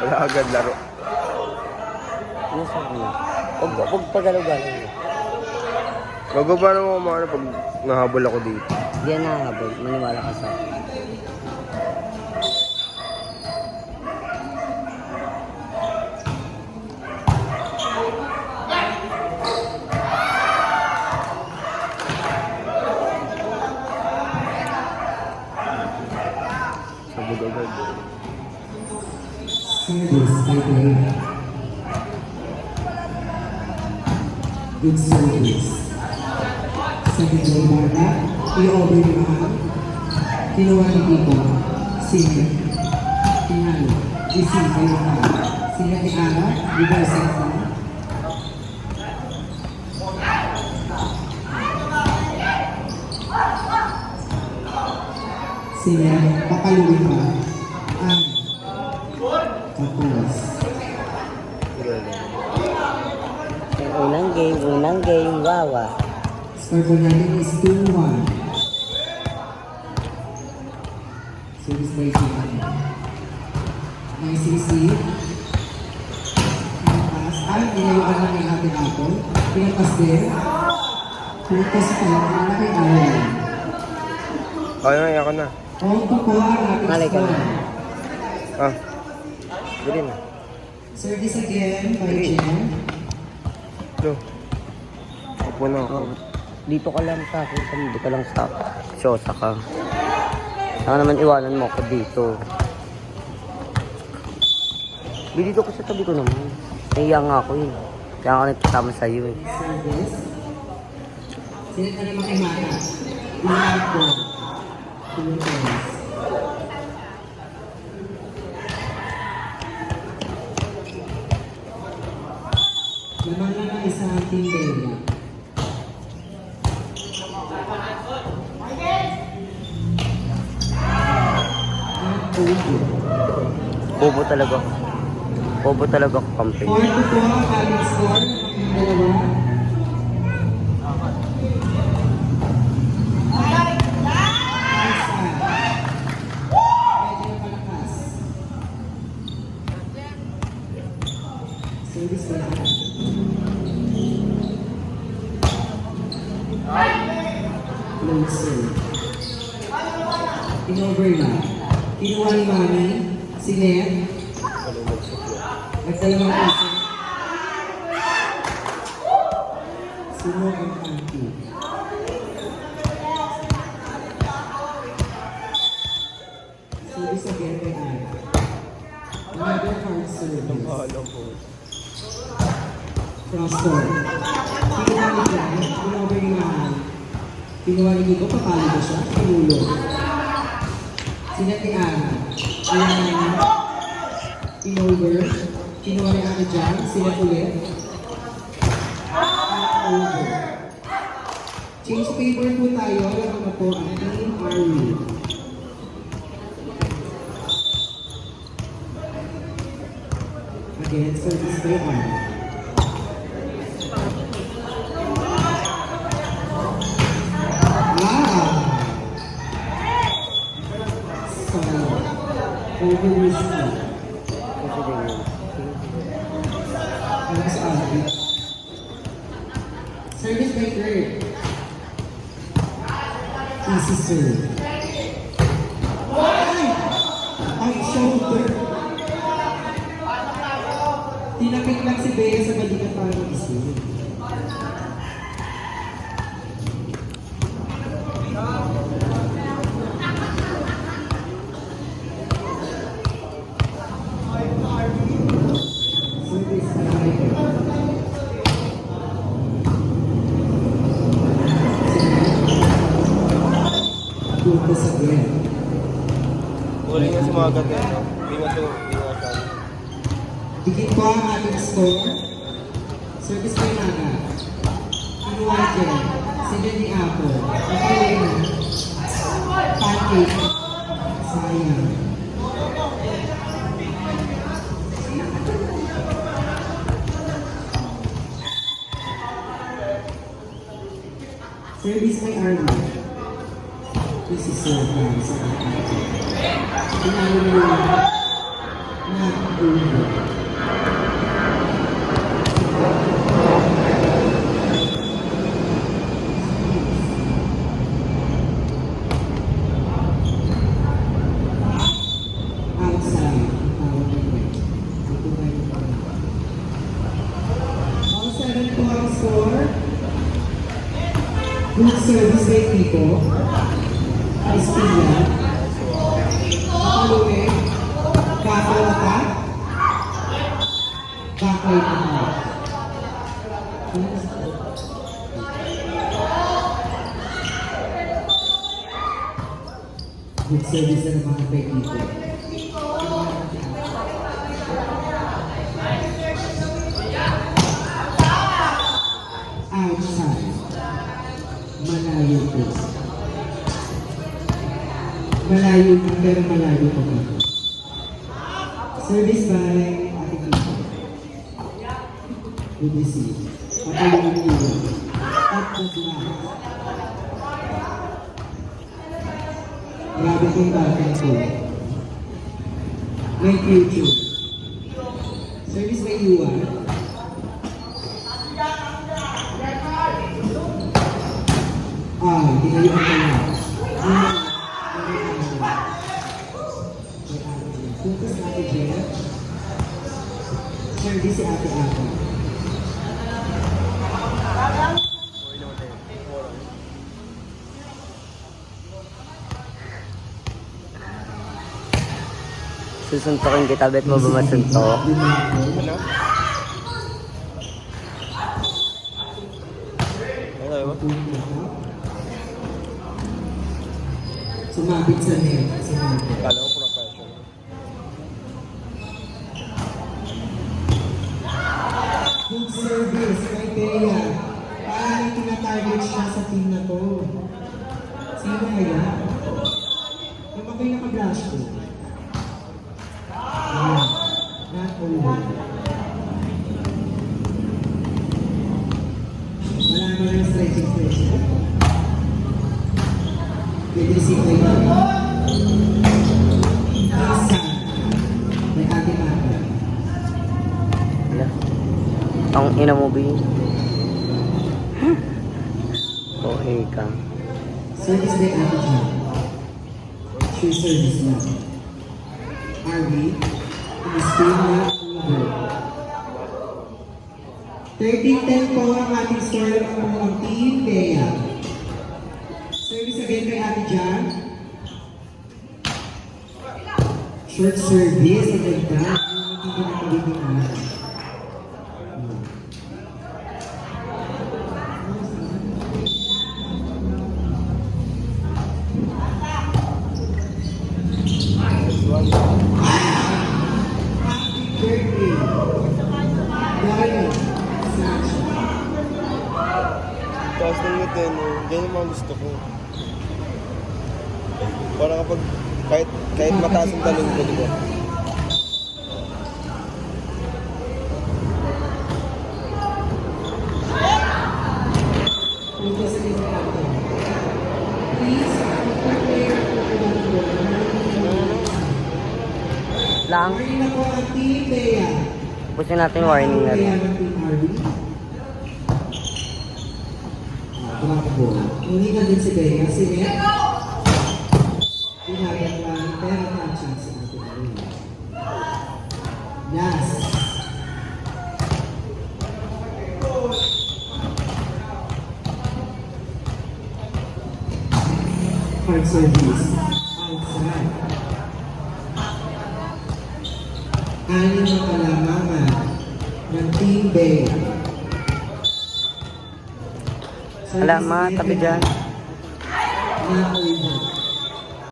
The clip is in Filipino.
Wala agad laro. Ano sabi niya? Huwag pagalaw-galaw niya. Gagawa naman ako mga pag nahabol ako dito. Hindi yan nakahabol. Maniwala ka sa akin. Sabog agad. Service by Dave. Good service. Second game Marta. I-over naman. Kinuha ni Tito. Sino? Tinalo. Receive by Marta. Sino ni Ara? Reverse and down. Sino? Papaluin pa. Ang tapos. Unang game, wawa. Score po natin is 2-1. Service by Chicken. Nice receive. Pinagpas. Inayuan lang yung ating apple. Pinagpas din. Pinagpas pa lang. Wala kay Aaron. Kaya ako na. Ito po ang ating Malay ka na. score. Ah. Bili na. Service again by Jen. Ito. Upo na ako. Dito ka lang sa akin. Dito ka lang sa akin. Siyosa ka. Saka naman iwanan mo ako dito. Dito ko sa tabi ko naman. Nahiya nga ako yun. Kaya ako nagkasama sa'yo eh. Service. Sino ka naman kay Mata? Ilan po. 2 points. Lamang lang ang isang team Bella. Bobo talaga ako. Bobo talaga ako camping. 4-4 ang ating score. Dalawa. Medyo palakas. Service ba? Closer. In-over na. Kinuha ni Mami. Si Ned. Nagdalawang puso. Sunog ang panty. Service again by Anne. Another hard service. Cross-court. Kinuha ni Jan. Kinuha ni Mahal. Kinuha ni Nico. Papalo ba siya? Pinulo. Sinati Ana. Ayan. In-over. Kinuha ni Ana Jan. Sinat ulit. Over. Change paper po tayo. Alam mo po ang Team Army. Again, service by Ana. Over risky. Ano sa akin? Service by Kurt. Easy serve. Ay! Shoulder. Tinapik lang si Bea sa balikat para mag-isip. Focus again. Uli nga sumagat eh. Hindi nga siya. Bigit ko ang ating score. Service by Naga. Kinuha dyan. Sila ni Apple. Nakuha na. Pancake. Sayang. Service by Arma. This is so nice. Tinalo na yun. Not over. Outside. Tawag ng red. Ito na yung tawag. All 7 points for good service by Pico. Castilla. Pakaluwi. Kakawata. Kakawata. Good service na naman kay Pico. Outside. Malayo po. Malayo na, pero malayo po ba? Service by Ate Kiko. Good receive. Patayin niyo. At the glass. Grabe kong batang po. May future. Service by Yuan. Hindi kayo ang kaya. Focus na Ate Jen. Service si Ate Ate. Susuntokin kita, bet mo ba masuntok? Ano? Ano ba? Sumabit sa net. Sumabit. Kala ko professional. Good service kay Bea. Parang tinatarget siya sa team na to. Sino kaya? Yung mga naka-brush ko. Ayan. Not over. Wala naman yung stretching. Pwede si Kuya. Isa. May Ate Mata. Wala. Ang ina mo, B. Okay ka. Service by Ate Jen. Sure service lang. RV. Stay na over. 13-10 po ang ating score ng Team Bea. Service again kay Ate Jan. Short service. Ang ganda. Hindi na nakabibig na. Happy birthday. Darling. Sasha. Taas ng ngiti, no? Ganyan yung mga gusto ko. Para kapag kahit mataas ang talong ko, di ba? Dito sa isa natin. Please, prepare po po ng Lang. warning na po ang Team Bea. Pusin natin yung warning na rin. Tumakbo. Hindi na din si Bea. Si Net. Tinagat lang. Pero na chance si Ate Marie. Last. Hard service. Outside. Anim na kalamangan ng Team Bea. Alamat, tabi dyan. Na over.